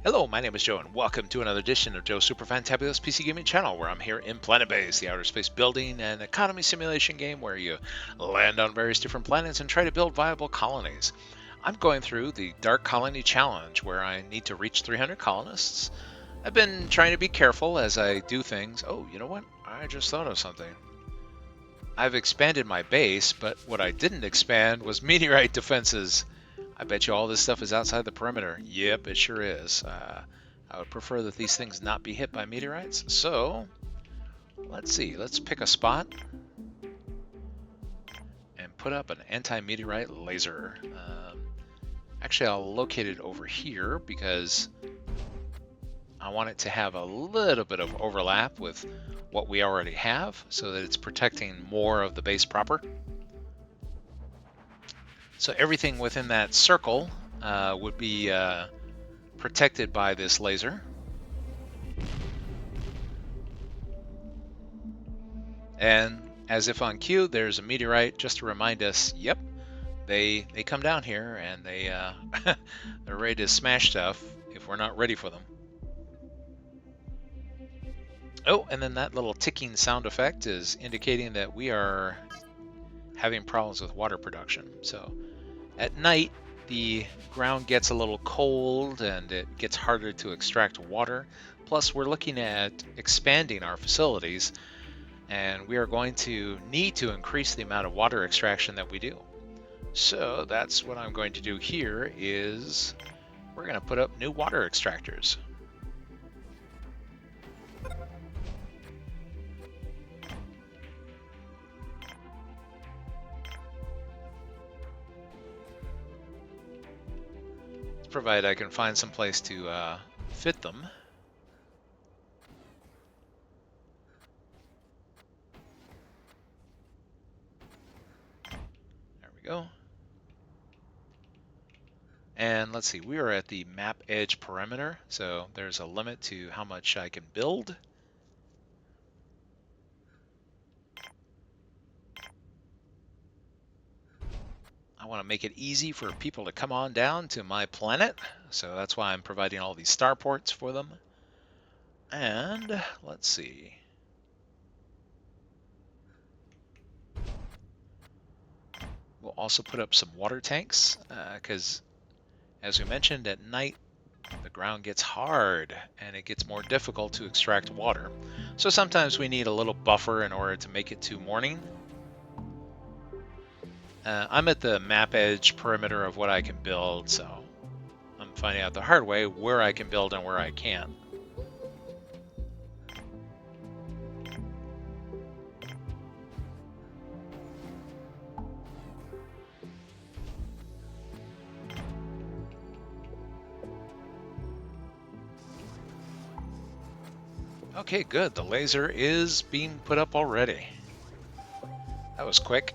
Hello, my name is Joe, and welcome to another edition of Joe's Super Fantabulous PC Gaming Channel, where I'm here in Planetbase, the outer space building and economy simulation game where you land on various different planets and try to build viable colonies. I'm going through the Dark Colony Challenge, where I need to reach 300 colonists. I've been trying to be careful as I do things. Oh, you know what? I just thought of something. I've expanded my base, but what I didn't expand was meteorite defenses. I bet you all this stuff is outside the perimeter. Yep, it sure is. I would prefer that these things not be hit by meteorites. So, let's see. Let's pick a spot and put up an anti-meteorite laser. Actually, I'll locate it over here because I want it to have a little bit of overlap with what we already have so that it's protecting more of the base proper. So everything within that circle would be protected by this laser. And as if on cue, there's a meteorite just to remind us, yep, they come down here and they're ready to smash stuff if we're not ready for them. Oh, and then that little ticking sound effect is indicating that we are having problems with water production. So at night, the ground gets a little cold and it gets harder to extract water. Plus, we're looking at expanding our facilities, and we are going to need to increase the amount of water extraction that we do. So that's what I'm going to do here is we're going to put up new water extractors. Provided I can find some place to fit them. There we go. And let's see, we are at the map edge perimeter, so there's a limit to how much I can build. I want to make it easy for people to come on down to my planet, so that's why I'm providing all these starports for them. And let's see. We'll also put up some water tanks, because as we mentioned, at night the ground gets hard and it gets more difficult to extract water. So sometimes we need a little buffer in order to make it to morning. I'm at the map edge perimeter of what I can build, so I'm finding out the hard way where I can build and where I can't. Okay, good. The laser is being put up already. That was quick.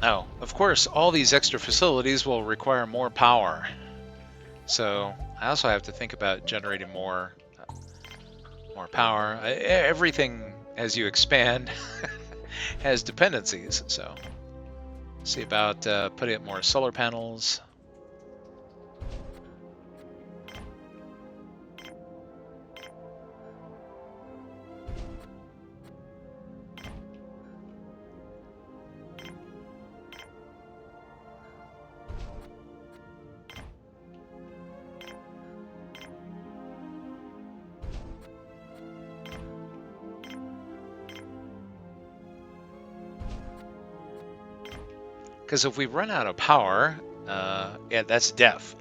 Oh, of course, all these extra facilities will require more power. So I also have to think about generating more power. Everything, as you expand, has dependencies. So see about putting up more solar panels. Because if we run out of power, yeah, that's death.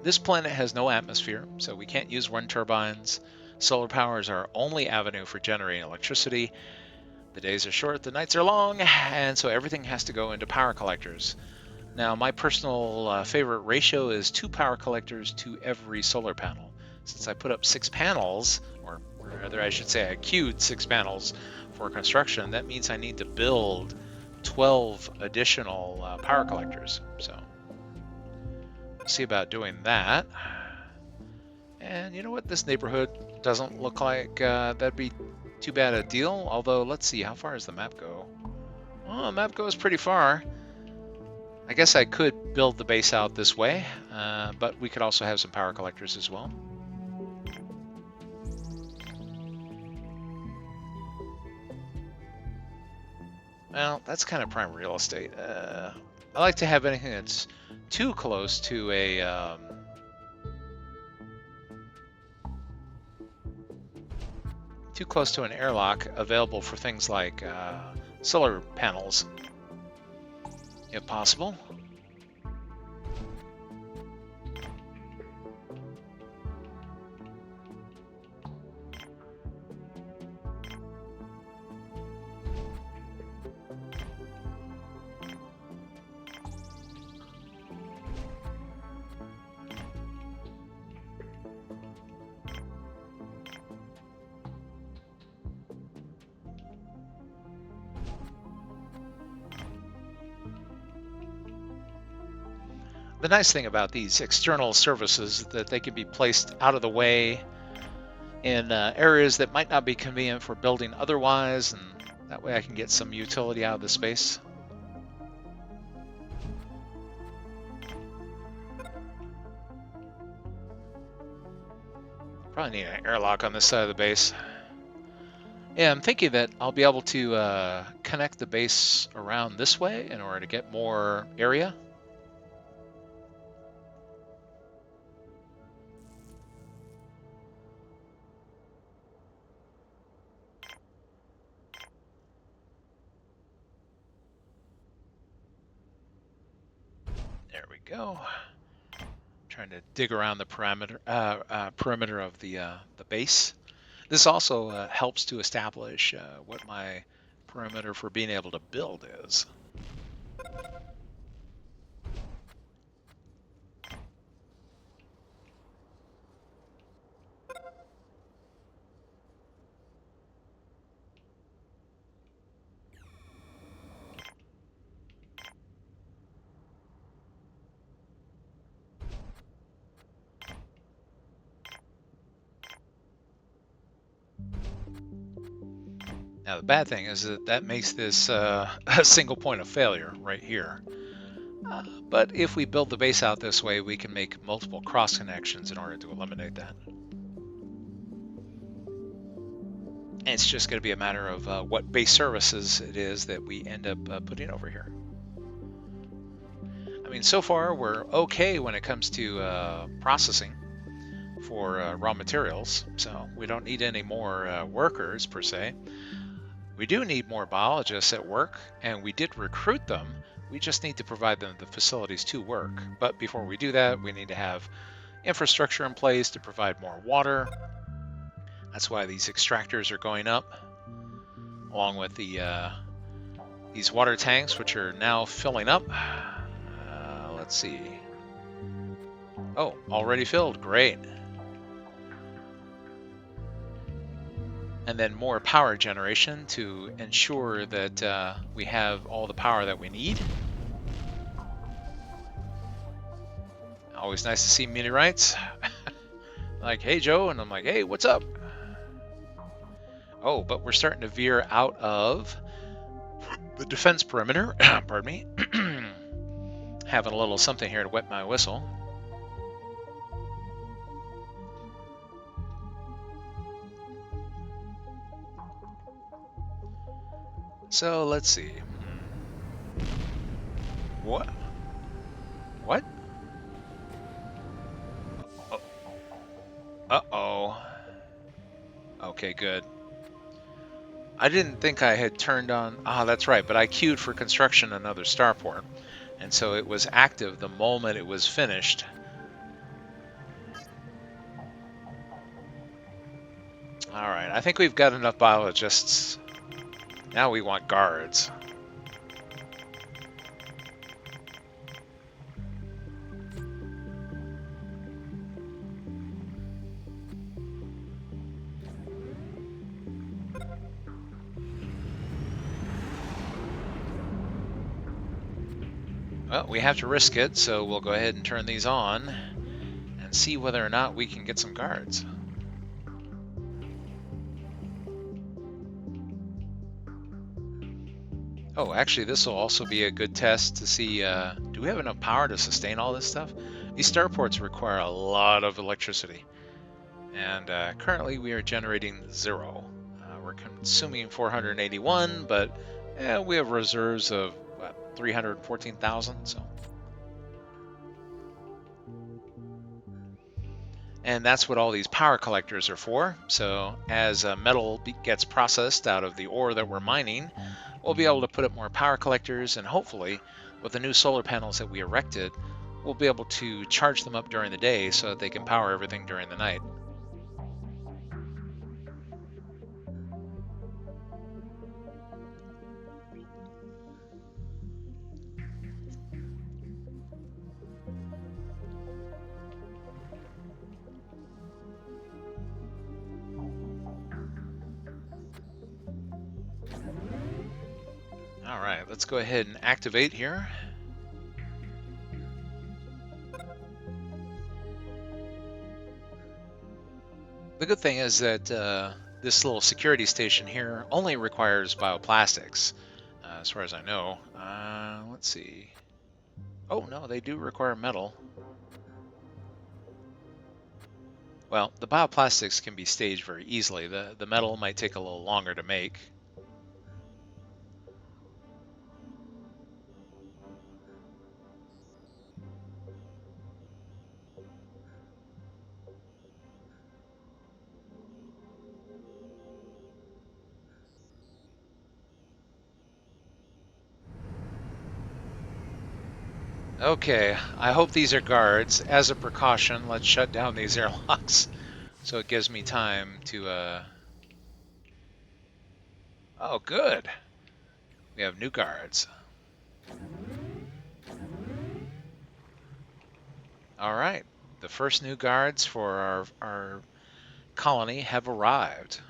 This planet has no atmosphere, so we can't use wind turbines. Solar power is our only avenue for generating electricity. The days are short, the nights are long, and so everything has to go into power collectors. Now, my personal favorite ratio is 2 power collectors to every solar panel. Since I put up 6 panels, or rather I should say I queued 6 panels for construction, that means I need to build 12 additional power collectors. So we'll see about doing that. And you know what? This neighborhood doesn't look like that'd be too bad a deal. Although, let's see, how far does the map go? Oh, the map goes pretty far. I guess I could build the base out this way, but we could also have some power collectors as well. Well, that's kind of prime real estate. I like to have anything that's too close to a too close to an airlock available for things like solar panels, if possible. The nice thing about these external services is that they can be placed out of the way in areas that might not be convenient for building otherwise, and that way I can get some utility out of the space. Probably need an airlock on this side of the base. Yeah, I'm thinking that I'll be able to connect the base around this way in order to get more area. There we go. Trying to dig around the perimeter of the base. This also helps to establish what my perimeter for being able to build is. Now the bad thing is that makes this a single point of failure right here. But if we build the base out this way, we can make multiple cross connections in order to eliminate that. And it's just going to be a matter of what base services it is that we end up putting over here. I mean, so far we're okay when it comes to processing for raw materials, so we don't need any more workers per se. We do need more biologists at work, and we did recruit them. We just need to provide them the facilities to work. But before we do that, we need to have infrastructure in place to provide more water. That's why these extractors are going up, along with the these water tanks, which are now filling up. Let's see. Oh, already filled. Great. And then more power generation to ensure that we have all the power that we need. Always nice to see meteorites. Like, hey, Joe, and I'm like, hey, what's up? Oh, but we're starting to veer out of the defense perimeter. Pardon me. Having a little something here to wet my whistle. So let's see. What? What? Uh-oh. Okay, good. I didn't think I had turned on... Ah, that's right, but I queued for construction another starport. And so it was active the moment it was finished. Alright, I think we've got enough biologists. Now we want guards. Well, we have to risk it, so we'll go ahead and turn these on and see whether or not we can get some guards. Oh, actually, this will also be a good test to see, do we have enough power to sustain all this stuff? These starports require a lot of electricity, and currently we are generating 0. We're consuming 481, but we have reserves of, what, 314,000, so. And that's what all these power collectors are for. So as metal gets processed out of the ore that we're mining, we'll be able to put up more power collectors, and hopefully with the new solar panels that we erected, we'll be able to charge them up during the day so that they can power everything during the night. All right, let's go ahead and activate here. The good thing is that this little security station here only requires bioplastics, as far as I know. Let's see. Oh, no, they do require metal. Well, the bioplastics can be staged very easily. The metal might take a little longer to make. Okay, I hope these are guards. As a precaution, let's shut down these airlocks so it gives me time to... Oh, good. We have new guards. All right, the first new guards for our colony have arrived.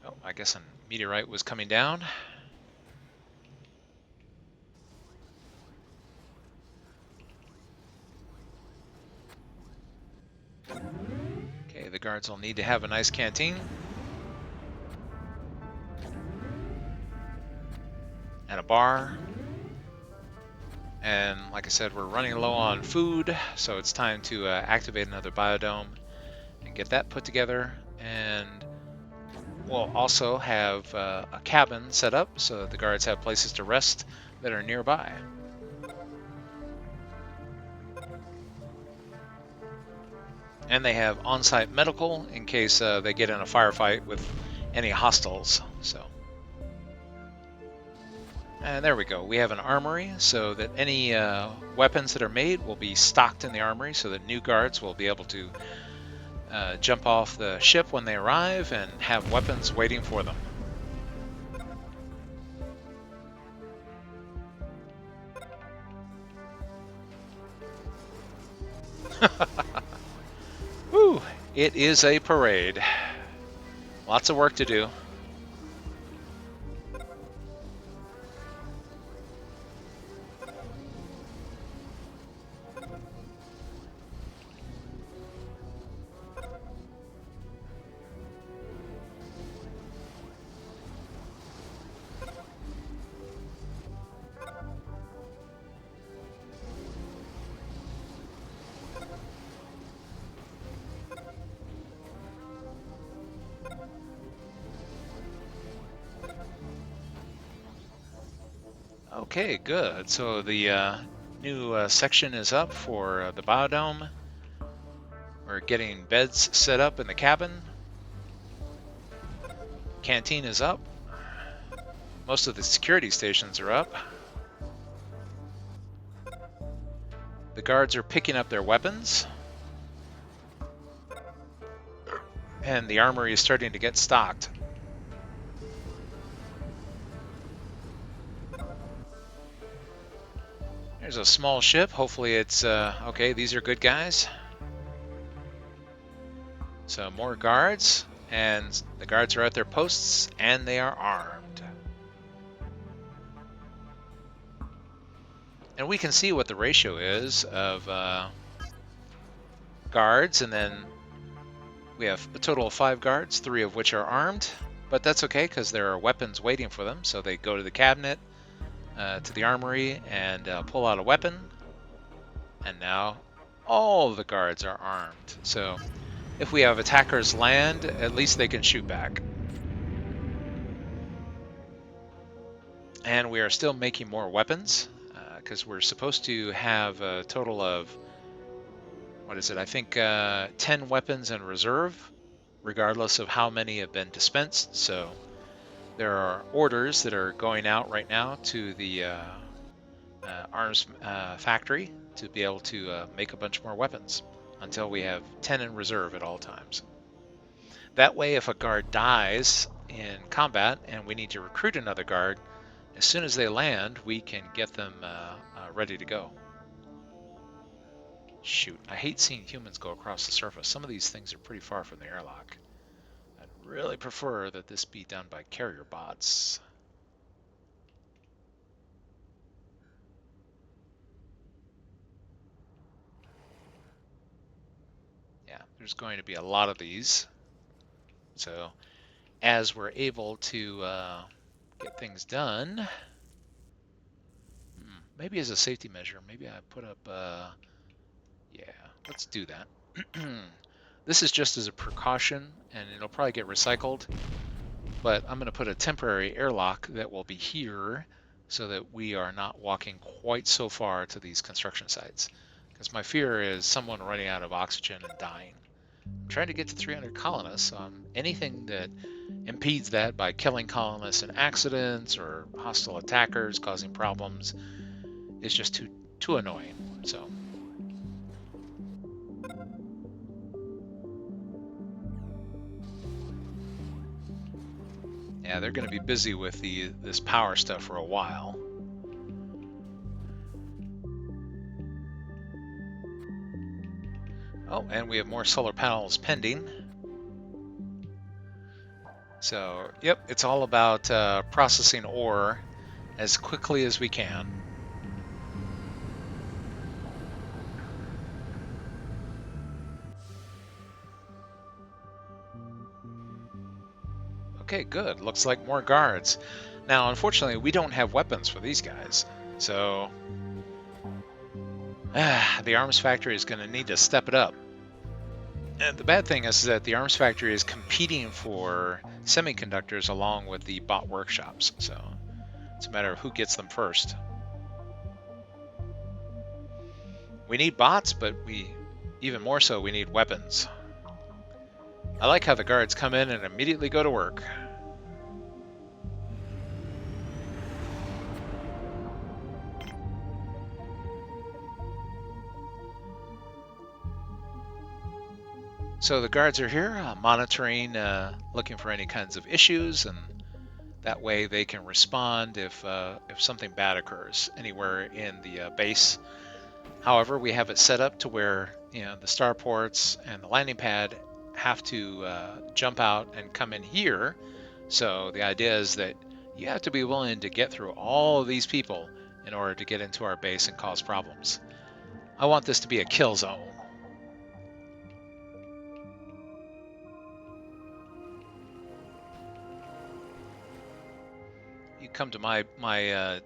Oh, I guess a meteorite was coming down. Okay, the guards will need to have a nice canteen. And a bar. And like I said, we're running low on food, so it's time to activate another biodome and get that put together. And we'll also have a cabin set up so that the guards have places to rest that are nearby. And they have on-site medical in case they get in a firefight with any hostiles. So. And there we go. We have an armory so that any weapons that are made will be stocked in the armory so that new guards will be able to jump off the ship when they arrive and have weapons waiting for them. Whew, it is a parade. Lots of work to do. Okay, good. So the new section is up for the biodome. We're getting beds set up in the cabin. Canteen is up. Most of the security stations are up. The guards are picking up their weapons. And the armory is starting to get stocked. There's a small ship. Hopefully it's, okay, these are good guys. So more guards, and the guards are at their posts, and they are armed. And we can see what the ratio is of guards, and then We have a total of 5 guards, 3 of which are armed, but that's okay because there are weapons waiting for them. So they go to the cabinet, to the armory, and pull out a weapon. And now all the guards are armed. So if we have attackers land, at least they can shoot back. And we are still making more weapons because we're supposed to have a total of, what is it? I think 10 weapons in reserve, regardless of how many have been dispensed. So there are orders that are going out right now to the arms factory to be able to make a bunch more weapons until we have 10 in reserve at all times. That way, if a guard dies in combat and we need to recruit another guard, as soon as they land, we can get them ready to go. Shoot, I hate seeing humans go across the surface. Some of these things are pretty far from the airlock. I'd really prefer that this be done by carrier bots. Yeah, there's going to be a lot of these. So as we're able to get things done, maybe as a safety measure, maybe I put up, yeah, let's do that. This is just as a precaution, and it'll probably get recycled, but I'm going to put a temporary airlock that will be here so that we are not walking quite so far to these construction sites. Because my fear is someone running out of oxygen and dying. I'm trying to get to 300 colonists. Anything that impedes that by killing colonists in accidents or hostile attackers causing problems is just too annoying. So yeah, they're going to be busy with this power stuff for a while. Oh, and we have more solar panels pending. So, yep, it's all about processing ore as quickly as we can. Okay, good. Looks like more guards. Now, unfortunately, we don't have weapons for these guys. So, the arms factory is going to need to step it up. And the bad thing is that the arms factory is competing for semiconductors along with the bot workshops. So, it's a matter of who gets them first. We need bots, but even more so, we need weapons. I like how the guards come in and immediately go to work. So the guards are here monitoring, looking for any kinds of issues, and that way they can respond if something bad occurs anywhere in the base. However, we have it set up to where the starports and the landing pad have to jump out and come in here. So the idea is that you have to be willing to get through all of these people in order to get into our base and cause problems. I want this to be a kill zone. You come to my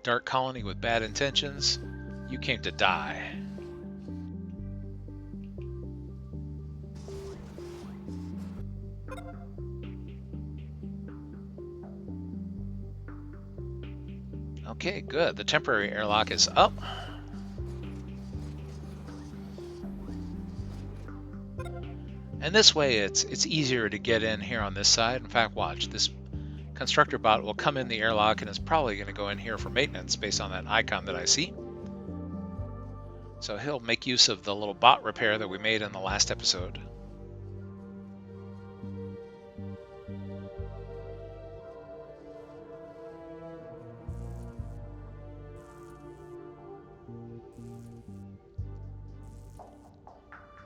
dark colony with bad intentions, you came to die. Okay, good. The temporary airlock is up. And this way it's easier to get in here on this side. In fact, watch, this constructor bot will come in the airlock and is probably going to go in here for maintenance based on that icon that I see. So he'll make use of the little bot repair that we made in the last episode.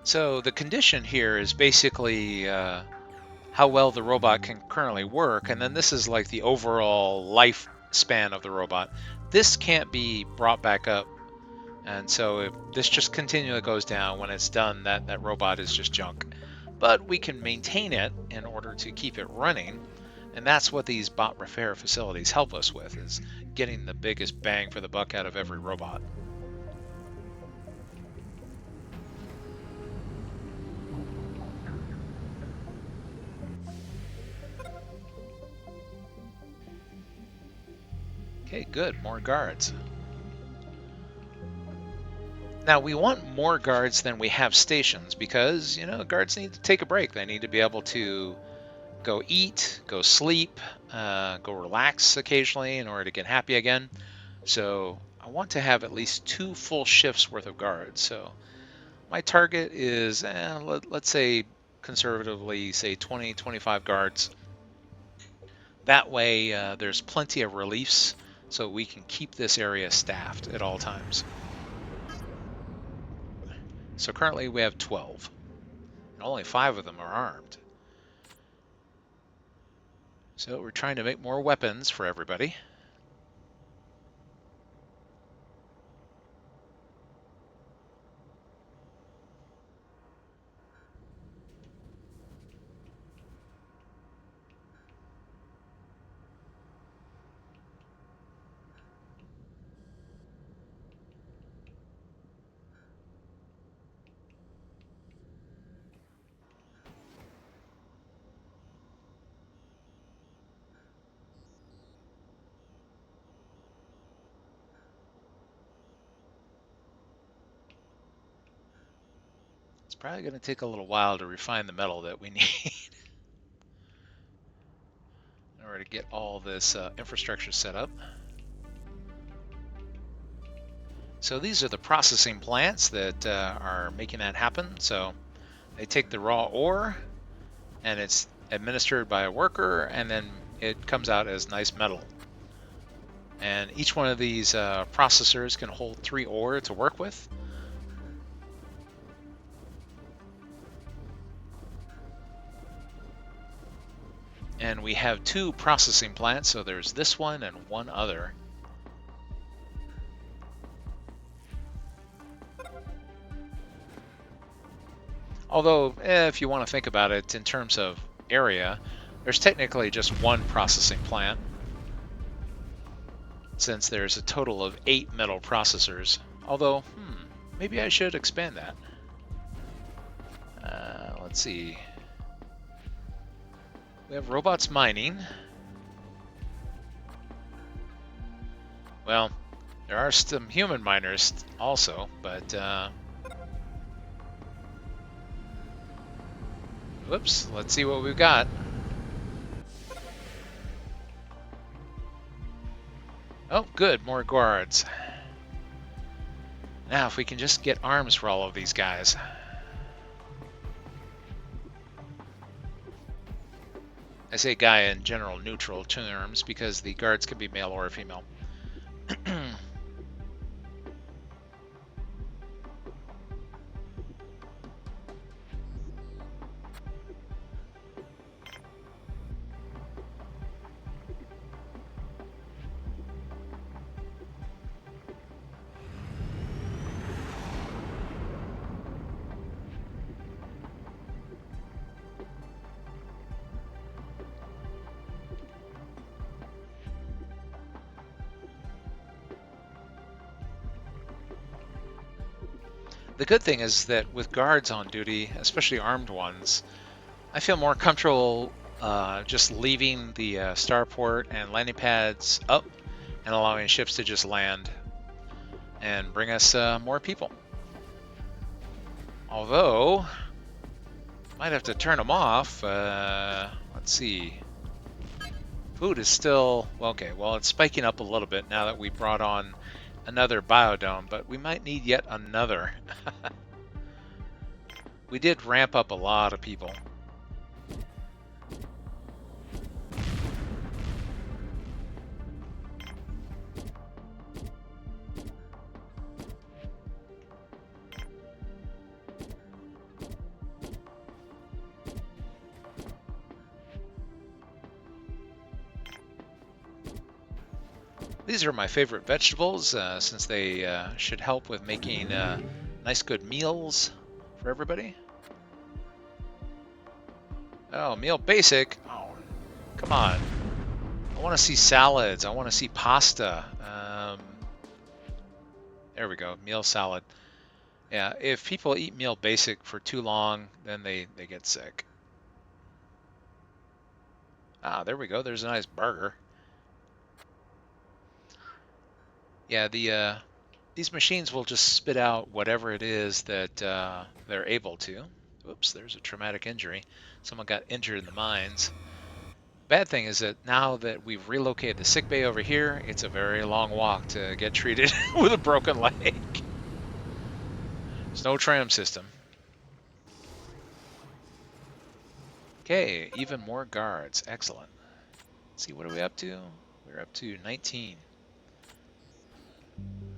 So the condition here is basically how well the robot can currently work, and then this is like the overall lifespan of the robot. This can't be brought back up, and so if this just continually goes down, when it's done, that robot is just junk. but we can maintain it in order to keep it running. And that's what these bot repair facilities help us with, is getting the biggest bang for the buck out of every robot. Okay, good, more guards. Now we want more guards than we have stations because, guards need to take a break. They need to be able to go eat, go sleep, go relax occasionally in order to get happy again. So I want to have at least 2 full shifts worth of guards. So my target is, let's say conservatively, say 20, 25 guards. That way there's plenty of reliefs so we can keep this area staffed at all times. So currently we have 12, and only 5 of them are armed. So we're trying to make more weapons for everybody. It's probably going to take a little while to refine the metal that we need in order to get all this infrastructure set up. So these are the processing plants that are making that happen. So they take the raw ore and it's administered by a worker, and then it comes out as nice metal. And each one of these processors can hold 3 ore to work with. And we have 2 processing plants, so there's this one and one other. Although, if you want to think about it in terms of area, there's technically just 1 processing plant, since there's a total of 8 metal processors. Although, maybe I should expand that. Let's see. We have robots mining. Well, there are some human miners also, but whoops, let's see what we've got. Oh, good, more guards. Now, if we can just get arms for all of these guys. I say guy in general neutral terms because the guards can be male or female. The good thing is that with guards on duty, especially armed ones, I feel more comfortable just leaving the starport and landing pads up and allowing ships to just land and bring us more people. Although, might have to turn them off. Let's see. Food is still, okay, well, it's spiking up a little bit now that we brought on another biodome, but we might need yet another. We did ramp up a lot of people. These are my favorite vegetables since they should help with making nice good meals for everybody. Oh, meal basic. Oh, come on. I want to see salads. I want to see pasta. There we go. Meal salad. Yeah, if people eat meal basic for too long, then they get sick. Ah, there we go. There's a nice burger. Yeah, these machines will just spit out whatever it is that they're able to. Oops, there's a traumatic injury. Someone got injured in the mines. Bad thing is that now that we've relocated the sick bay over here, it's a very long walk to get treated with a broken leg. There's no tram system. Okay, even more guards. Excellent. Let's see, what are we up to? We're up to 19.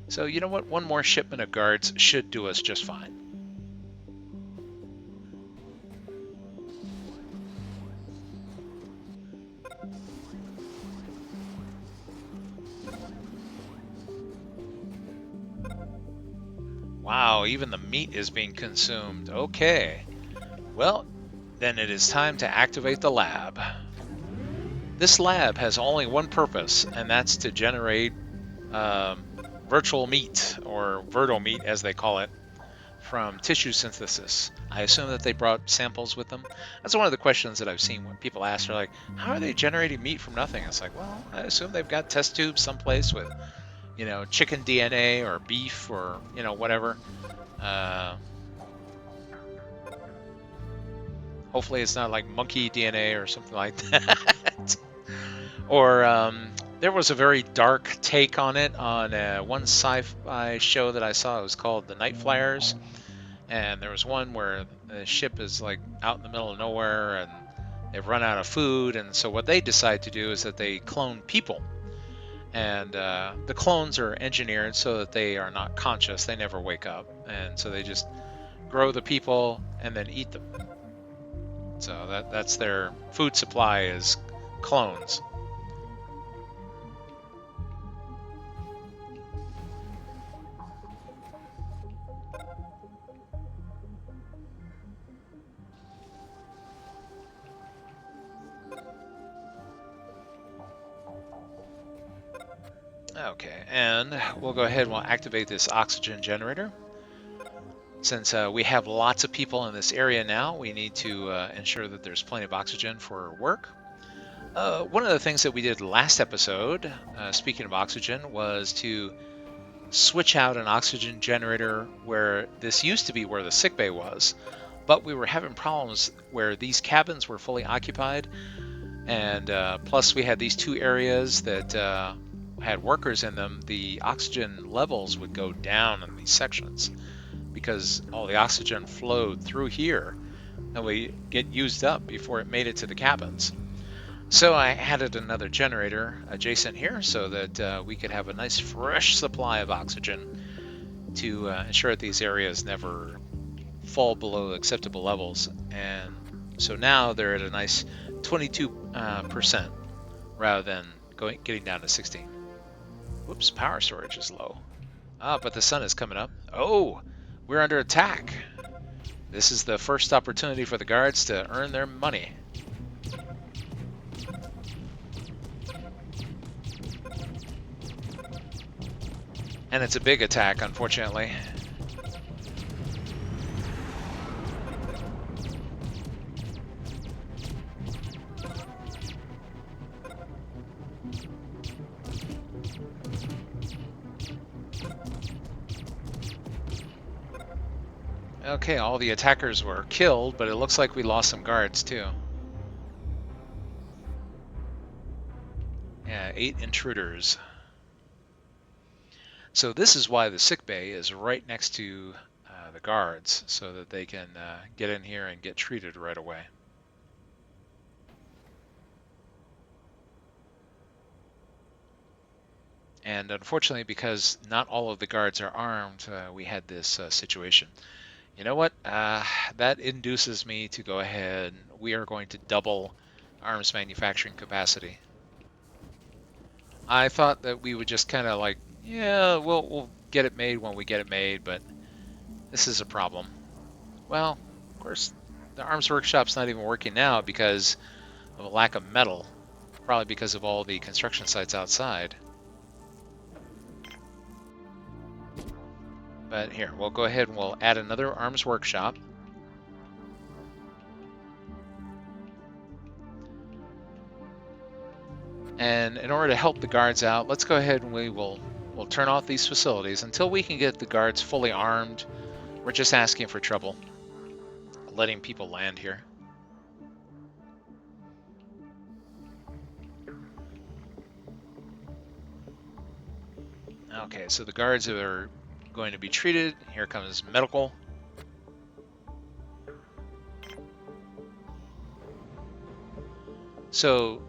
So you know what? One more shipment of guards should do us just fine. Wow, even the meat is being consumed. Okay. Well, then it is time to activate the lab. This lab has only one purpose, and that's to generate virtual meat, or virtual meat as they call it, from tissue synthesis. I assume that they brought samples with them. That's one of the questions that I've seen when people ask, they're like, how are they generating meat from nothing? It's like, well, I assume they've got test tubes someplace with, chicken DNA or beef or, whatever. Hopefully it's not like monkey DNA or something like that. Or there was a very dark take on it on one sci-fi show that I saw. It was called The Night Flyers. And there was one where the ship is like out in the middle of nowhere and they've run out of food. And so what they decide to do is that they clone people. And the clones are engineered so that they are not conscious. They never wake up. And so they just grow the people and then eat them. So that's their food supply, is clones. Okay, and we'll go ahead and we'll activate this oxygen generator. Since we have lots of people in this area now, we need to ensure that there's plenty of oxygen for work. One of the things that we did last episode, speaking of oxygen, was to switch out an oxygen generator where this used to be where the sickbay was, but we were having problems where these cabins were fully occupied, and plus we had these two areas that had workers in them. The oxygen levels would go down in these sections because all the oxygen flowed through here and we get used up before it made it to the cabins. So I added another generator adjacent here so that we could have a nice fresh supply of oxygen to ensure that these areas never fall below acceptable levels. And so now they're at a nice 22% rather than getting down to 16. Whoops, power storage is low. But the sun is coming up. Oh, we're under attack. This is the first opportunity for the guards to earn their money. And it's a big attack, unfortunately. Okay, all the attackers were killed, but it looks like we lost some guards too. Yeah, 8 intruders. So this is why the sick bay is right next to the guards, so that they can get in here and get treated right away. And unfortunately, because not all of the guards are armed, we had this situation. You know what? That induces me to go ahead. We are going to double arms manufacturing capacity. I thought that we would just kind of like, yeah, we'll get it made when we get it made, but this is a problem. Well, of course, the arms workshop's not even working now because of a lack of metal. Probably because of all the construction sites outside. But here, we'll go ahead and we'll add another arms workshop. And in order to help the guards out, let's go ahead and we'll turn off these facilities until we can get the guards fully armed. We're just asking for trouble, letting people land here. Okay, so the guards are going to be treated. Here comes medical. So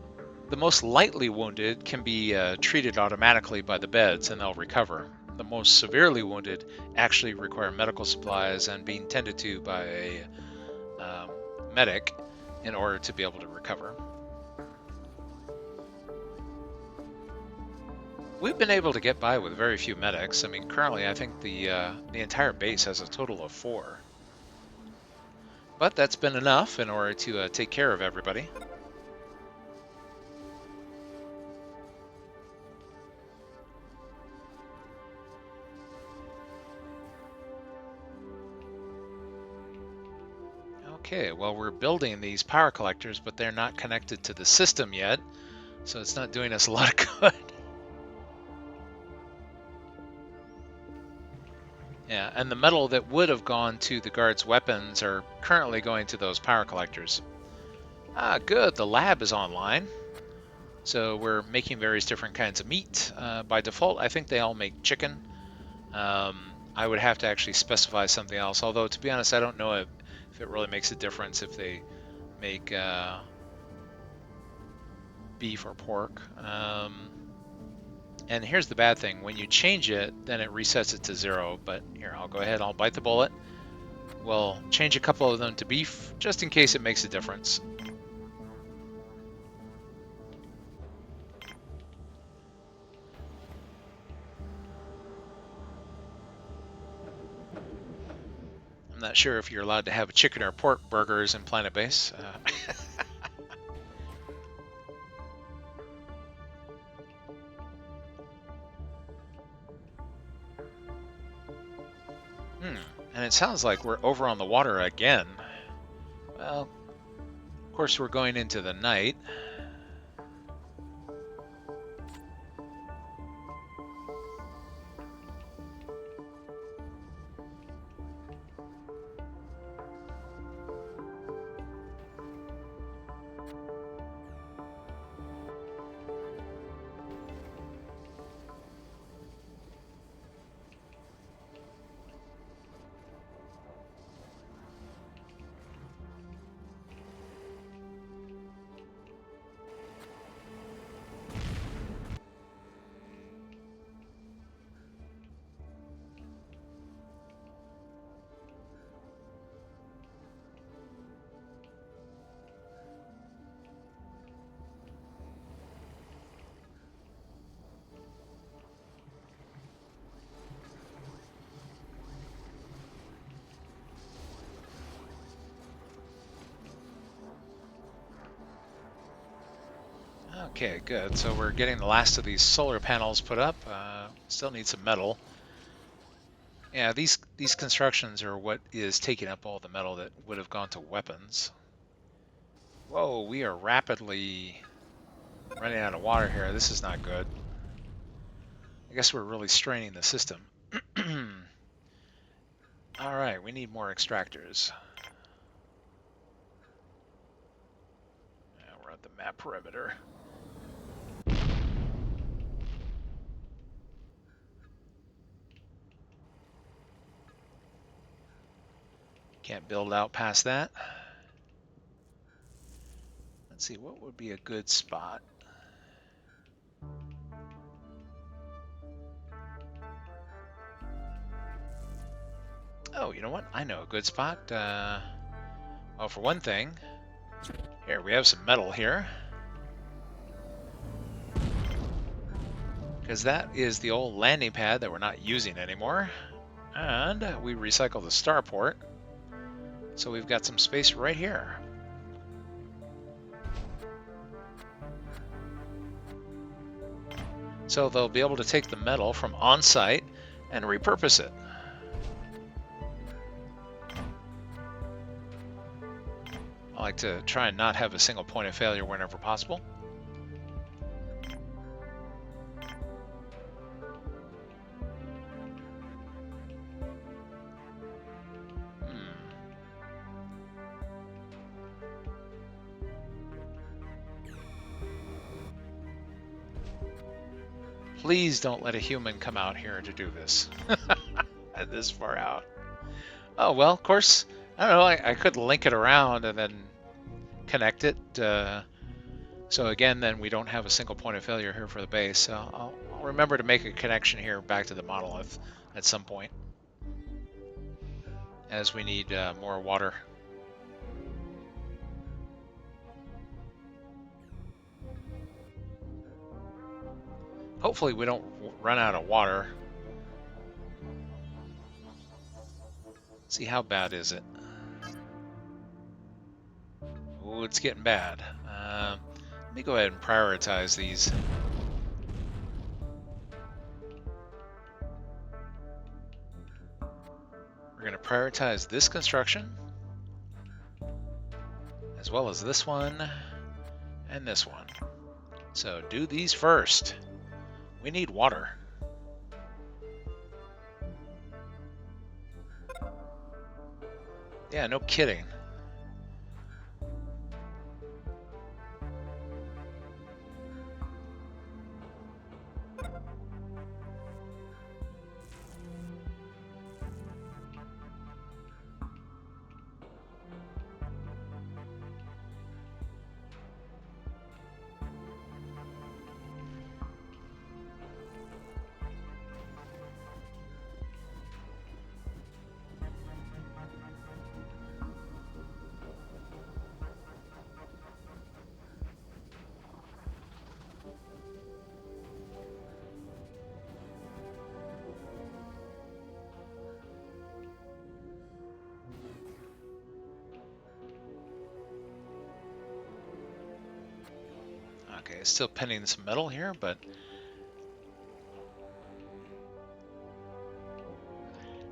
the most lightly wounded can be treated automatically by the beds and they'll recover. The most severely wounded actually require medical supplies and being tended to by a medic in order to be able to recover. We've been able to get by with very few medics. I mean, currently I think the entire base has a total of 4. But that's been enough in order to take care of everybody. Okay, well, we're building these power collectors, but they're not connected to the system yet, so it's not doing us a lot of good. Yeah, and the metal that would have gone to the guards' weapons are currently going to those power collectors. Ah, good, the lab is online. So we're making various different kinds of meat. By default, I think they all make chicken. I would have to actually specify something else, although to be honest, I don't know if it really makes a difference if they make beef or pork. And here's the bad thing. When you change it, then it resets it to 0. But here, I'll go ahead, I'll bite the bullet. We'll change a couple of them to beef, just in case it makes a difference. I'm not sure if you're allowed to have a chicken or pork burgers in Planetbase. And it sounds like we're over on the water again. Well, of course we're going into the night. Okay, good. So we're getting the last of these solar panels put up. Still need some metal. Yeah, these constructions are what is taking up all the metal that would have gone to weapons. Whoa, we are rapidly running out of water here. This is not good. I guess we're really straining the system. All right, we need more extractors. We're at the map perimeter. Can't build out past that. Let's see, what would be a good spot? Oh, you know what? I know a good spot. Well, for one thing, here, we have some metal here. Because that is the old landing pad that we're not using anymore. And we recycle the starport. So we've got some space right here. So they'll be able to take the metal from on-site and repurpose it. I like to try and not have a single point of failure whenever possible. Please don't let a human come out here to do this. This far out. Oh, well, of course, I don't know, I could link it around and then connect it. So again, then we don't have a single point of failure here for the base. So I'll remember to make a connection here back to the monolith at some point, as we need more water. Hopefully we don't run out of water. Let's see, how bad is it? Oh, it's getting bad. Let me go ahead and prioritize these. We're going to prioritize this construction, as well as this one and this one. So do these first. We need water. Yeah, no kidding. Okay, it's still pending some metal here, but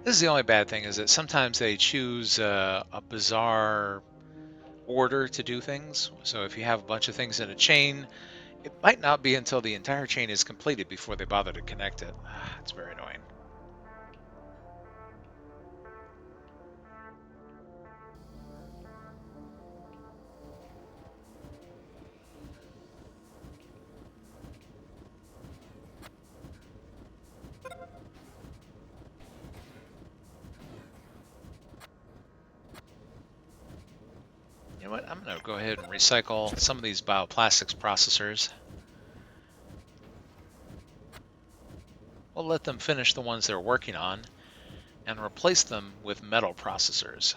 this is the only bad thing, is that sometimes they choose a bizarre order to do things. So if you have a bunch of things in a chain, it might not be until the entire chain is completed before they bother to connect it. It's very annoying. You know what? I'm going to go ahead and recycle some of these bioplastics processors. We'll let them finish the ones they're working on and replace them with metal processors.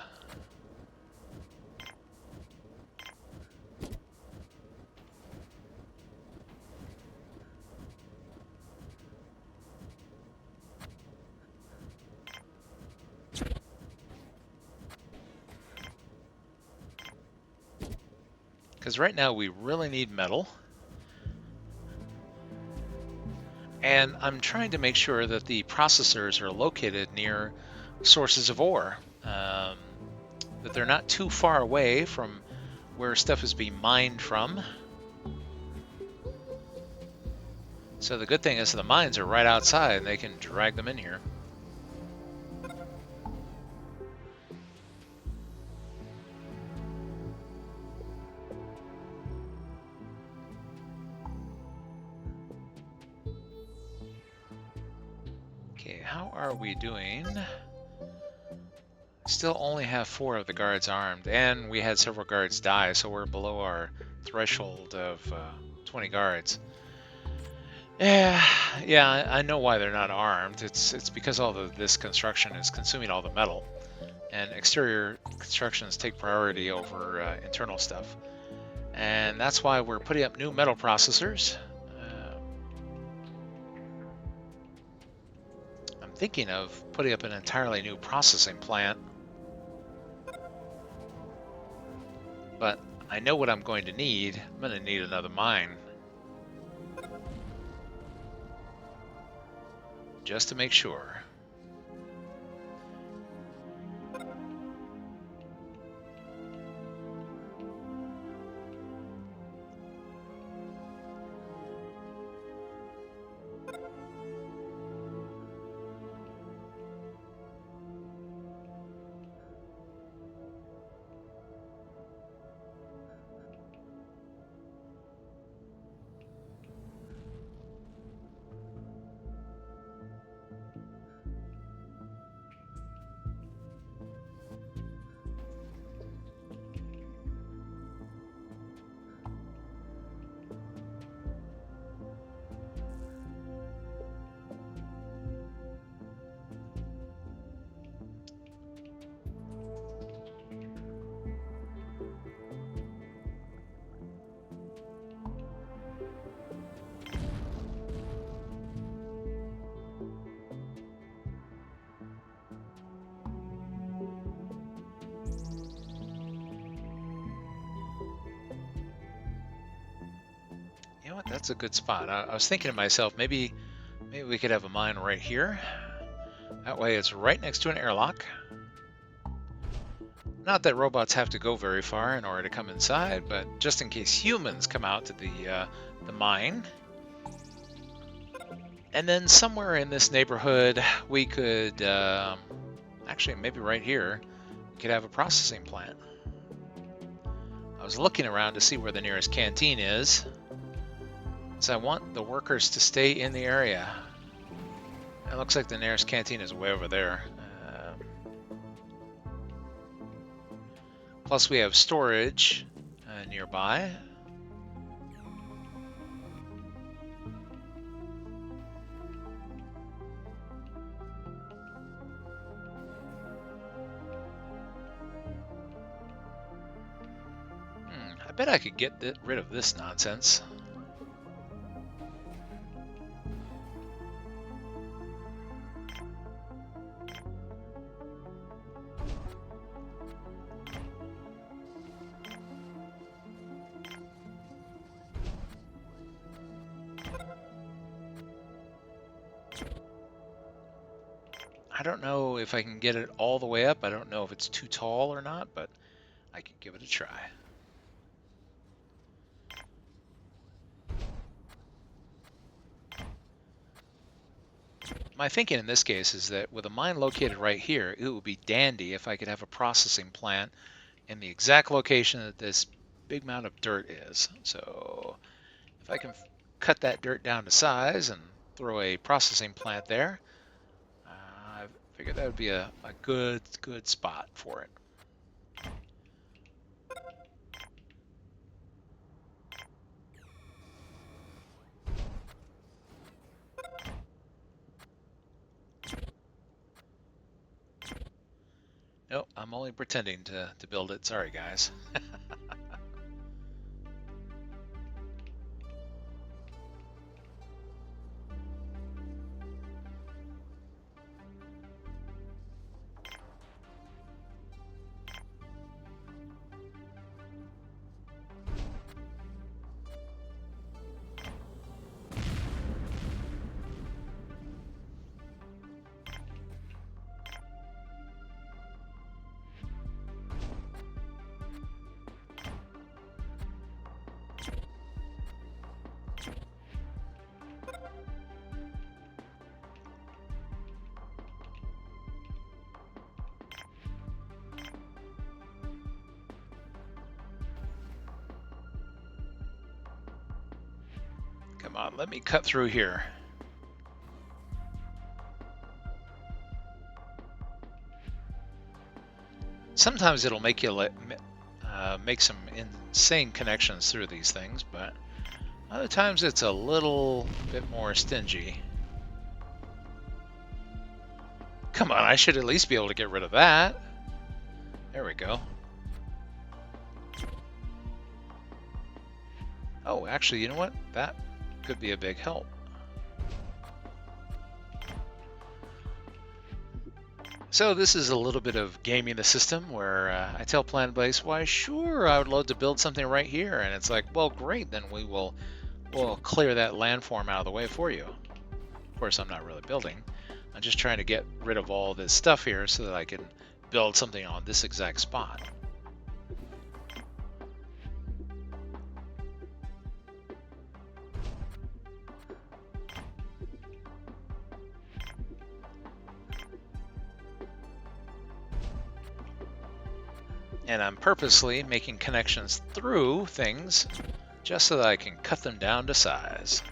Because right now we really need metal. And I'm trying to make sure that the processors are located near sources of ore, that they're not too far away from where stuff is being mined from. So the good thing is the mines are right outside and they can drag them in here. Okay, how are we doing? Still only have 4 of the guards armed, and we had several guards die, so we're below our threshold of 20 guards. Yeah, I know why they're not armed. It's because all of this construction is consuming all the metal, and exterior constructions take priority over internal stuff. And that's why we're putting up new metal processors. I'm thinking of putting up an entirely new processing plant. But I know what I'm going to need. I'm going to need another mine. Just to make sure. You know what? That's a good spot. I was thinking to myself, maybe we could have a mine right here. That way it's right next to an airlock. Not that robots have to go very far in order to come inside, but just in case humans come out to the mine. And then somewhere in this neighborhood, we could, actually maybe right here, we could have a processing plant. I was looking around to see where the nearest canteen is, so I want the workers to stay in the area. It looks like the nearest canteen is way over there. Plus we have storage nearby. I bet I could get rid of this nonsense. I don't know if I can get it all the way up. I don't know if it's too tall or not, but I could give it a try. My thinking in this case is that with a mine located right here, it would be dandy if I could have a processing plant in the exact location that this big mound of dirt is. So if I can cut that dirt down to size and throw a processing plant there, I figured that would be a good spot for it. Nope, I'm only pretending to build it. Sorry, guys. Come on, let me cut through here. Sometimes it'll make you make some insane connections through these things, but other times it's a little bit more stingy. Come on, I should at least be able to get rid of that. There we go. Oh, actually, you know what? That could be a big help. So this is a little bit of gaming the system where I tell Planetbase, why sure, I would love to build something right here. And it's like, well, great, then we'll clear that landform out of the way for you. Of course, I'm not really building. I'm just trying to get rid of all this stuff here so that I can build something on this exact spot. And I'm purposely making connections through things just so that I can cut them down to size.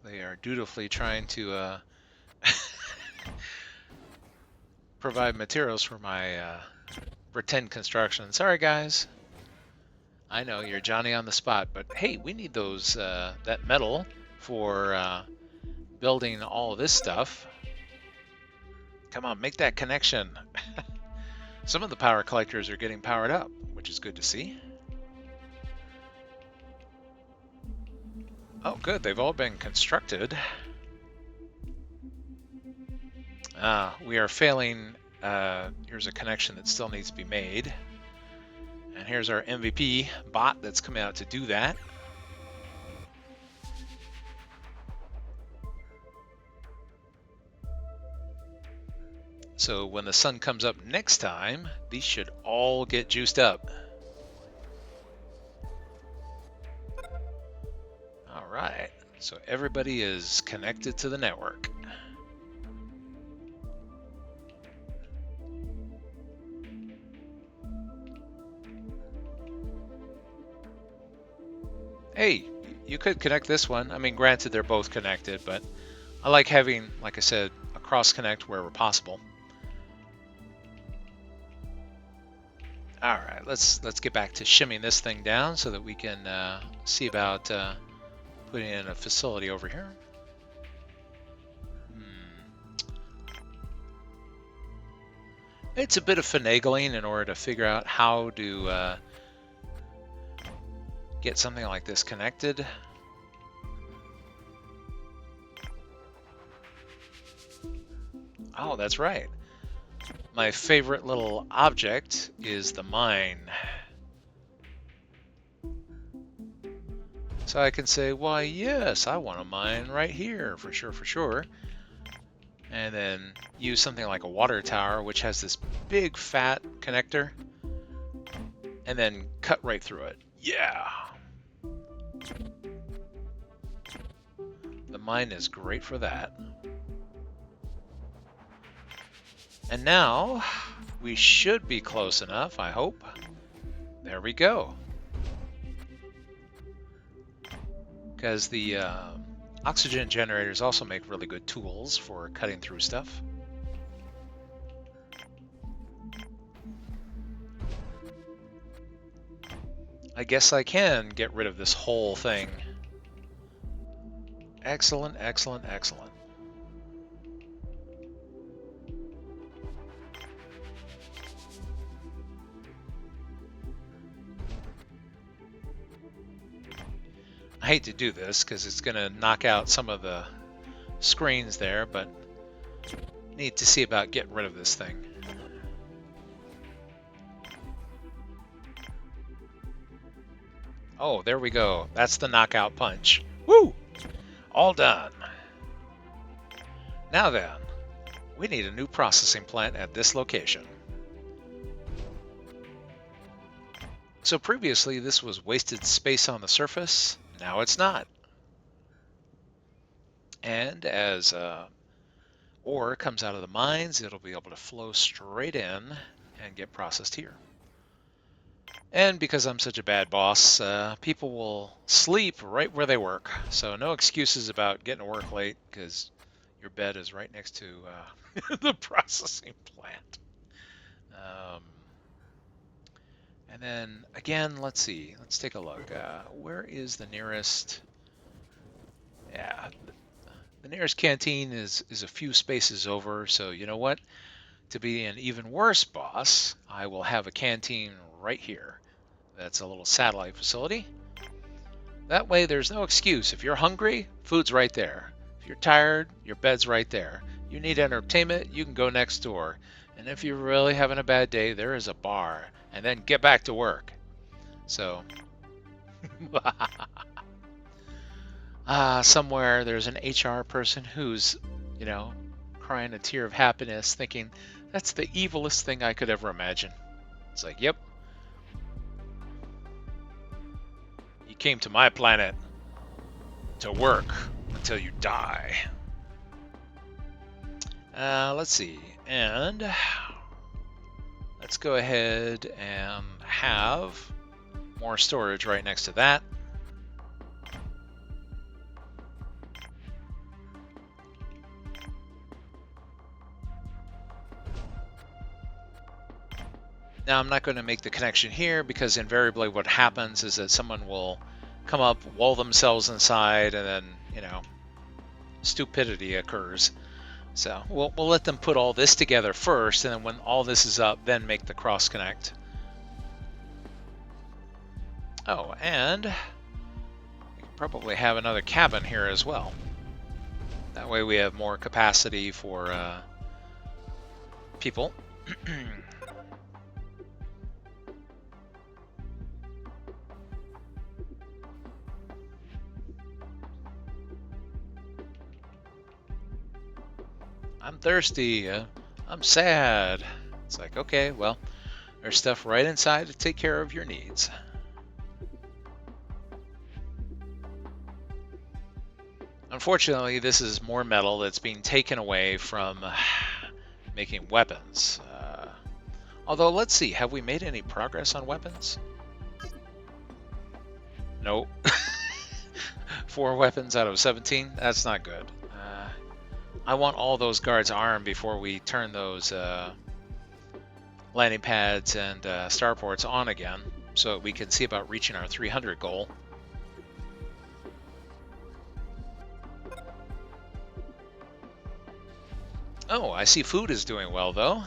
They are dutifully trying to provide materials for my pretend construction. Sorry, guys. I know you're Johnny on the spot, but hey, we need those that metal for building all of this stuff. Come on, make that connection. Some of the power collectors are getting powered up, which is good to see. Oh, good. They've all been constructed. We are failing. Here's a connection that still needs to be made. And here's our MVP bot that's coming out to do that. So when the sun comes up next time, these should all get juiced up. All right, so everybody is connected to the network. Hey, you could connect this one. I mean, granted, they're both connected, but I like having, like I said, a cross connect wherever possible. All right, let's get back to shimming this thing down so that we can see about putting in a facility over here. It's a bit of finagling in order to figure out how to get something like this connected. Oh, that's right. My favorite little object is the mine. So I can say, why, yes, I want a mine right here, for sure. And then use something like a water tower, which has this big fat connector, and then cut right through it. Yeah! The mine is great for that. And now, we should be close enough, I hope. There we go. Because the oxygen generators also make really good tools for cutting through stuff. I guess I can get rid of this whole thing. Excellent, excellent, excellent. I hate to do this because it's going to knock out some of the screens there, but need to see about getting rid of this thing. Oh, there we go. That's the knockout punch. Woo! All done. Now then, we need a new processing plant at this location. So previously this was wasted space on the surface. Now it's not. And as ore comes out of the mines, it'll be able to flow straight in and get processed here. And because I'm such a bad boss, people will sleep right where they work. So no excuses about getting to work late because your bed is right next to the processing plant. And then again, let's see. Let's take a look. Where is the nearest? Yeah, the nearest canteen is a few spaces over. So you know what? To be an even worse boss, I will have a canteen right here. That's a little satellite facility. That way there's no excuse. If you're hungry, food's right there. If you're tired, your bed's right there. You need entertainment, you can go next door. And if you're really having a bad day, there is a bar. And then get back to work. So, somewhere there's an HR person who's, crying a tear of happiness, thinking, that's the evilest thing I could ever imagine. It's like, yep. You came to my planet to work until you die. Let's see. And let's go ahead and have more storage right next to that. Now I'm not going to make the connection here because invariably what happens is that someone will come up, wall themselves inside, and then, stupidity occurs. So we'll let them put all this together first, and then when all this is up, then make the cross connect. Oh, and we can probably have another cabin here as well. That way we have more capacity for people. I'm thirsty, I'm sad. It's like, okay, well, there's stuff right inside to take care of your needs. Unfortunately, this is more metal that's being taken away from making weapons. Although, let's see, have we made any progress on weapons? Nope. 4 weapons out of 17? That's not good. I want all those guards armed before we turn those landing pads and starports on again, so we can see about reaching our 300 goal. Oh, I see food is doing well, though.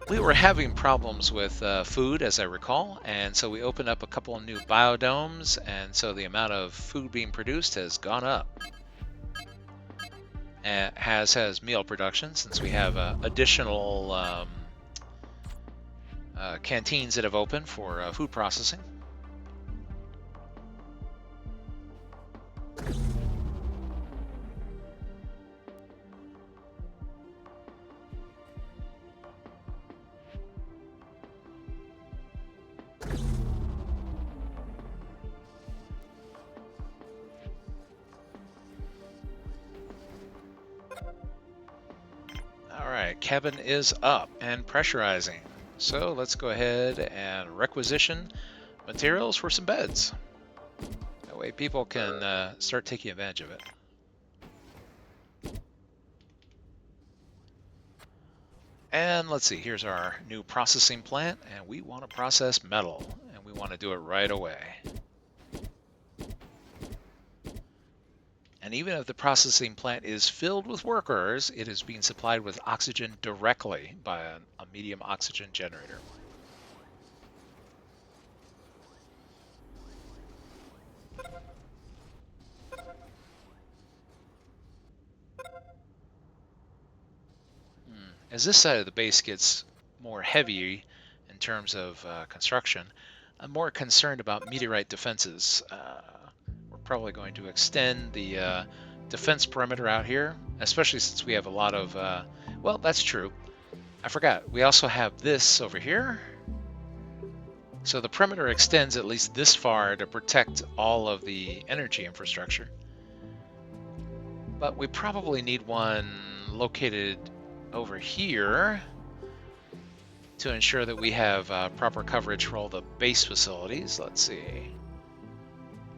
We were having problems with food, as I recall, and so we opened up a couple of new biodomes, and so the amount of food being produced has gone up. Has meal production, since we have additional canteens that have opened for food processing. Alright, cabin is up and pressurizing. So let's go ahead and requisition materials for some beds. That way people can start taking advantage of it. And let's see, here's our new processing plant, and we want to process metal, and we want to do it right away. And even if the processing plant is filled with workers, it is being supplied with oxygen directly by a medium oxygen generator. As this side of the base gets more heavy in terms of construction, I'm more concerned about meteorite defenses. We're probably going to extend the defense perimeter out here, especially since we have a lot of, well, that's true. I forgot, we also have this over here. So the perimeter extends at least this far to protect all of the energy infrastructure. But we probably need one located over here to ensure that we have proper coverage for all the base facilities. Let's see.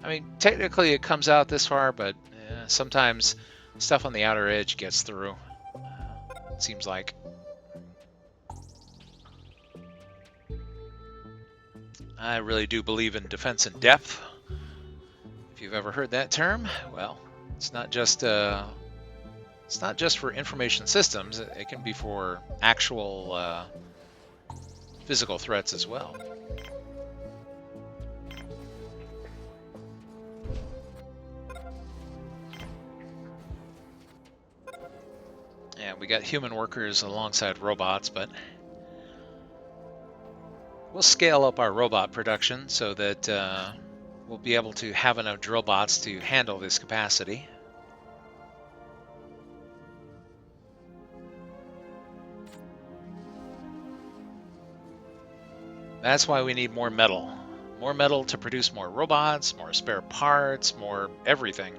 I mean, technically it comes out this far, but sometimes stuff on the outer edge gets through, it seems like. I really do believe in defense in depth. If you've ever heard that term, well, it's not just for information systems. It can be for actual physical threats as well. Yeah, we got human workers alongside robots, but we'll scale up our robot production so that we'll be able to have enough drill bots to handle this capacity. That's why we need more metal. More metal to produce more robots, more spare parts, more everything.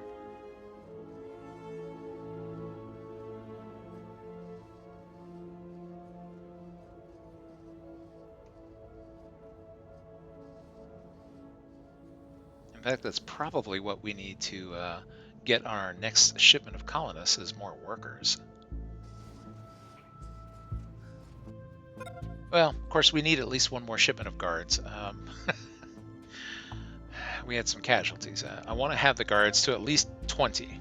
In fact, that's probably what we need to get on our next shipment of colonists is more workers. Well, of course, we need at least one more shipment of guards. We had some casualties. I want to have the guards to at least 20.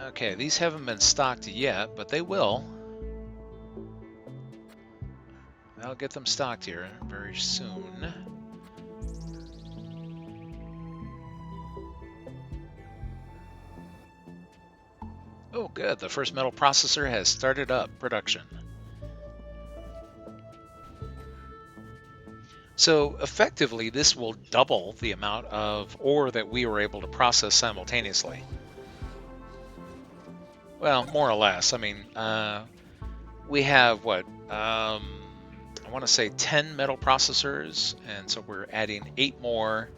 Okay, these haven't been stocked yet, but they will. I'll get them stocked here very soon. Oh, good. The first metal processor has started up production. So effectively, this will double the amount of ore that we were able to process simultaneously. Well, more or less. I mean, we have what? I want to say 10 metal processors, and so we're adding 8 more,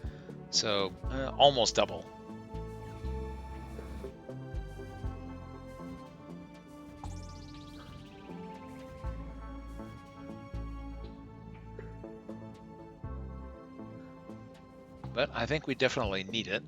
so almost double. But I think we definitely need it.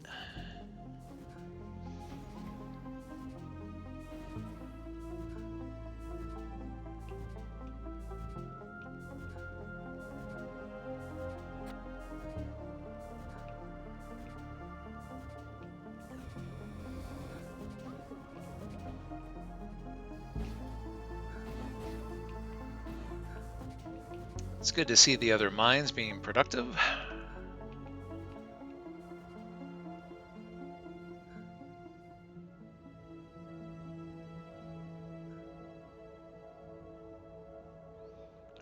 It's good to see the other mines being productive.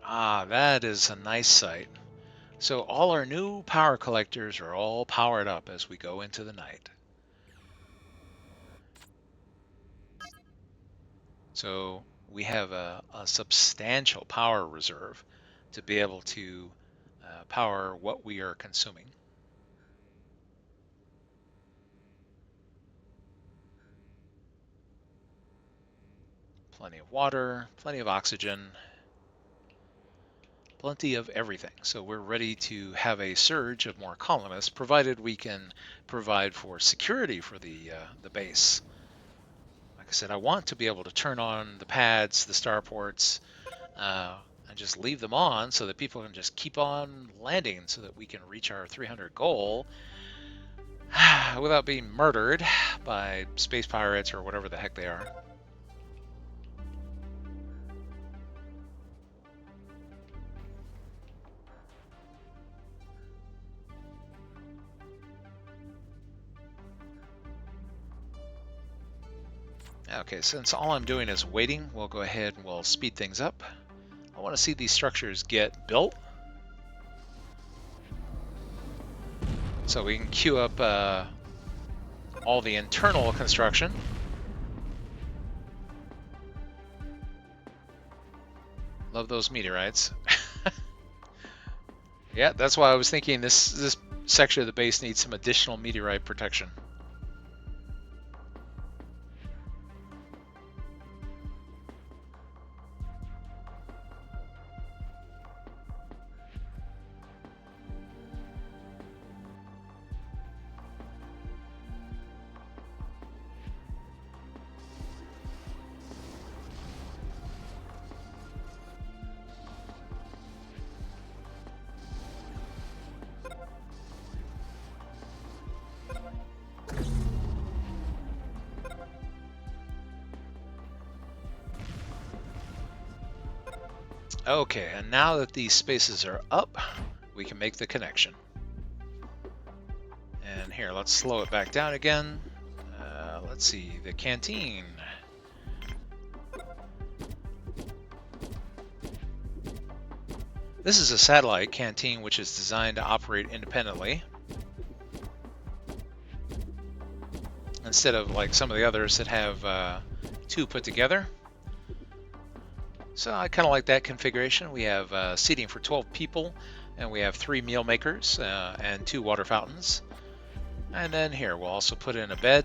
Ah, that is a nice sight. So all our new power collectors are all powered up as we go into the night. So we have a substantial power reserve to be able to power what we are consuming. Plenty of water, plenty of oxygen. plenty of everything. So we're ready to have a surge of more colonists, provided we can provide for security for the base. Like I said, I want to be able to turn on the pads, the starports, and just leave them on so that people can just keep on landing so that we can reach our 300 goal without being murdered by space pirates or whatever the heck they are. Okay, since all I'm doing is waiting, we'll go ahead and we'll speed things up. I want to see these structures get built, so we can queue up all the internal construction. Love those meteorites. Yeah, that's why I was thinking this section of the base needs some additional meteorite protection. Okay, and now that these spaces are up, we can make the connection. And here, let's slow it back down again. Let's see, the canteen. This is a satellite canteen which is designed to operate independently, instead of like some of the others that have two put together. So I kind of like that configuration. We have seating for 12 people, and we have 3 meal makers and 2 water fountains. And then here we'll also put in a bed,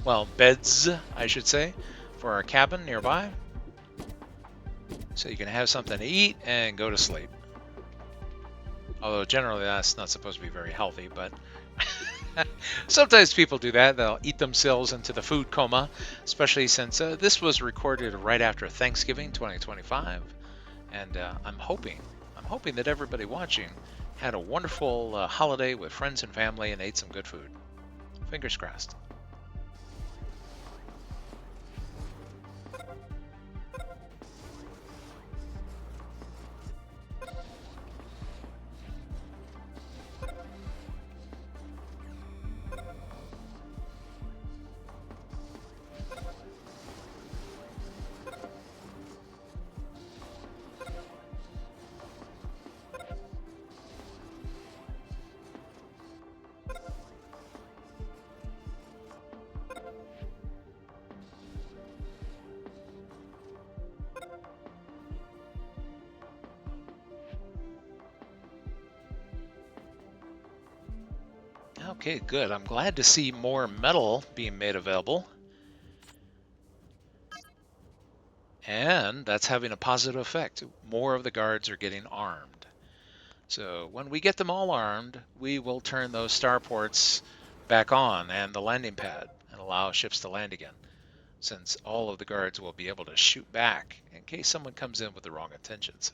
well, beds I should say, for our cabin nearby, so you can have something to eat and go to sleep. Although generally that's not supposed to be very healthy, but sometimes people do that. They'll eat themselves into the food coma, especially since this was recorded right after Thanksgiving 2025, and I'm hoping that everybody watching had a wonderful holiday with friends and family and ate some good food. Fingers crossed. Okay, good. I'm glad to see more metal being made available. And that's having a positive effect. More of the guards are getting armed. So when we get them all armed, we will turn those starports back on and the landing pad and allow ships to land again, since all of the guards will be able to shoot back in case someone comes in with the wrong intentions.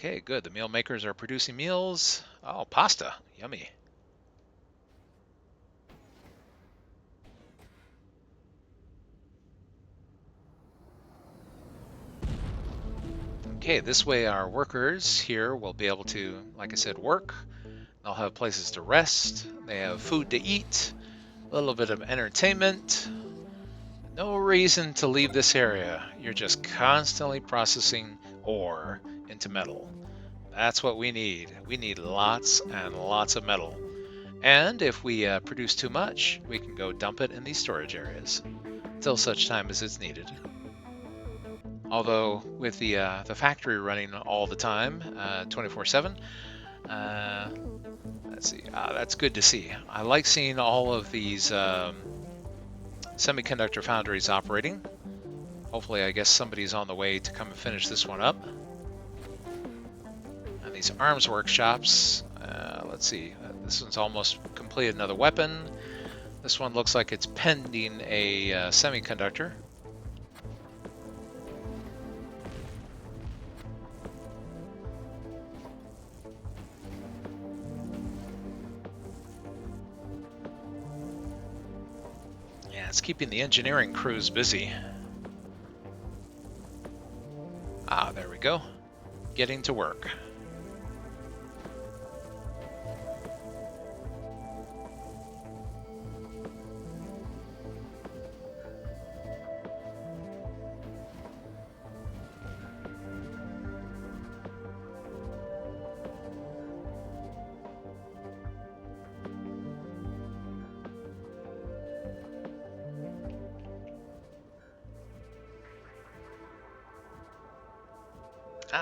Okay, good. The meal makers are producing meals. Oh, pasta. Yummy. Okay, this way our workers here will be able to, like I said, work. They'll have places to rest. They have food to eat, a little bit of entertainment. No reason to leave this area. You're just constantly processing ore into metal. That's what we need. We need lots and lots of metal. And if we produce too much, we can go dump it in these storage areas until such time as it's needed. Although with the factory running all the time, 24/7, Let's see. That's good to see. I like seeing all of these semiconductor foundries operating. Hopefully, I guess somebody's on the way to come and finish this one up. And these arms workshops, let's see. This one's almost completed another weapon. This one looks like it's pending a semiconductor. Yeah, it's keeping the engineering crews busy. Ah, there we go. Getting to work.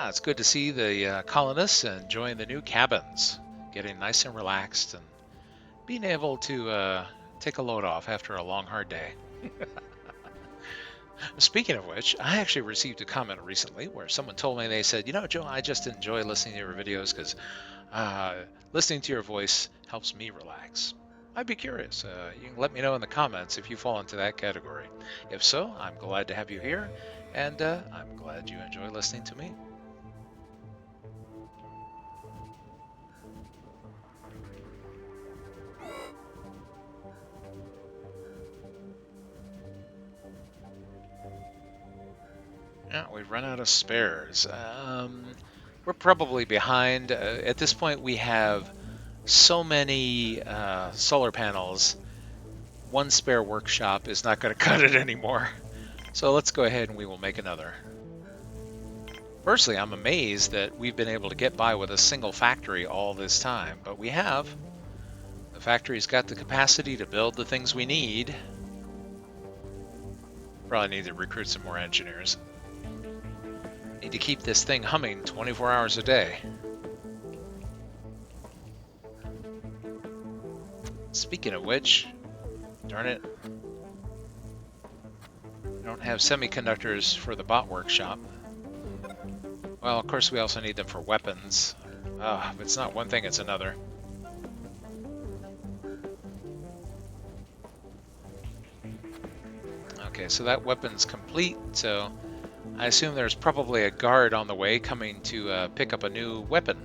It's good to see the colonists enjoying the new cabins, getting nice and relaxed and being able to take a load off after a long, hard day. Speaking of which, I actually received a comment recently where someone told me, they said, you know, Joe, I just enjoy listening to your videos because listening to your voice helps me relax. I'd be curious. You can let me know in the comments if you fall into that category. If so, I'm glad to have you here, and I'm glad you enjoy listening to me. Yeah, we've run out of spares. We're probably behind. At this point, we have so many solar panels. One spare workshop is not going to cut it anymore. So let's go ahead and we will make another. Firstly, I'm amazed that we've been able to get by with a single factory all this time, but we have. The factory's got the capacity to build the things we need. Probably need to recruit some more engineers. Need to keep this thing humming 24 hours a day. Speaking of which, darn it, we don't have semiconductors for the bot workshop. Well, of course we also need them for weapons. If it's not one thing, it's another. Okay, so that weapon's complete, so I assume there's probably a guard on the way coming to pick up a new weapon.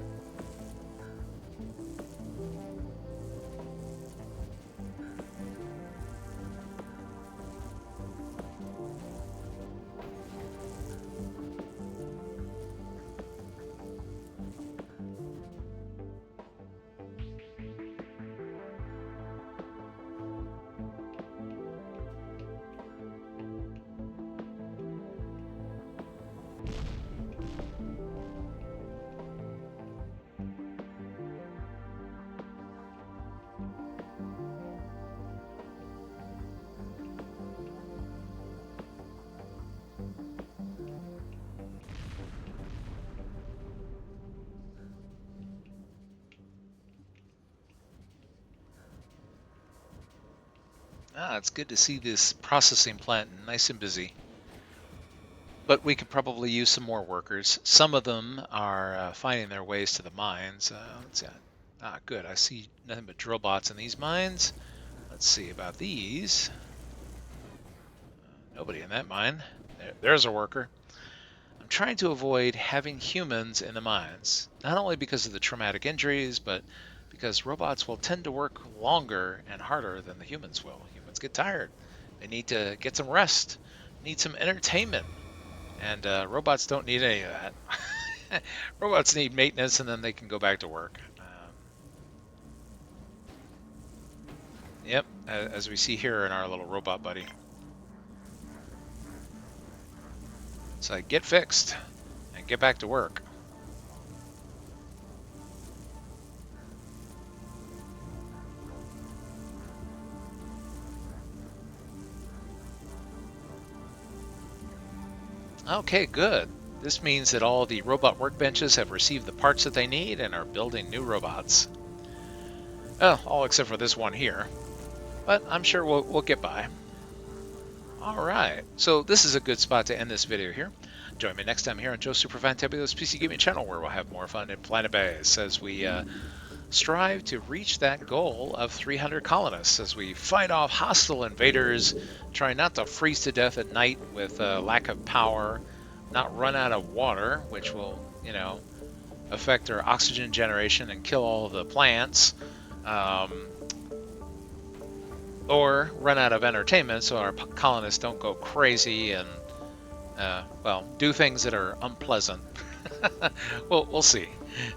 It's good to see this processing plant nice and busy. But we could probably use some more workers. Some of them are finding their ways to the mines. Let's see. Good. I see nothing but drill bots in these mines. Let's see about these. Nobody in that mine. There's a worker. I'm trying to avoid having humans in the mines, not only because of the traumatic injuries, but because robots will tend to work longer and harder than the humans will. Humans get tired. They need to get some rest, need some entertainment, and robots don't need any of that. Robots need maintenance, and then they can go back to work. Yep, as we see here in our little robot buddy. So get fixed and get back to work. Okay, good. This means that all the robot workbenches have received the parts that they need and are building new robots. all except for this one here. But I'm sure we'll get by. All right, so this is a good spot to end this video here. Join me next time here on Joe Superfantabulous PC Gaming Channel, where we'll have more fun in Planetbase as we strive to reach that goal of 300 colonists, as we fight off hostile invaders, try not to freeze to death at night with lack of power, not run out of water, which will, you know, affect our oxygen generation and kill all of the plants. Or run out of entertainment so our colonists don't go crazy and, well, do things that are unpleasant. We'll see.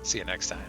See you next time.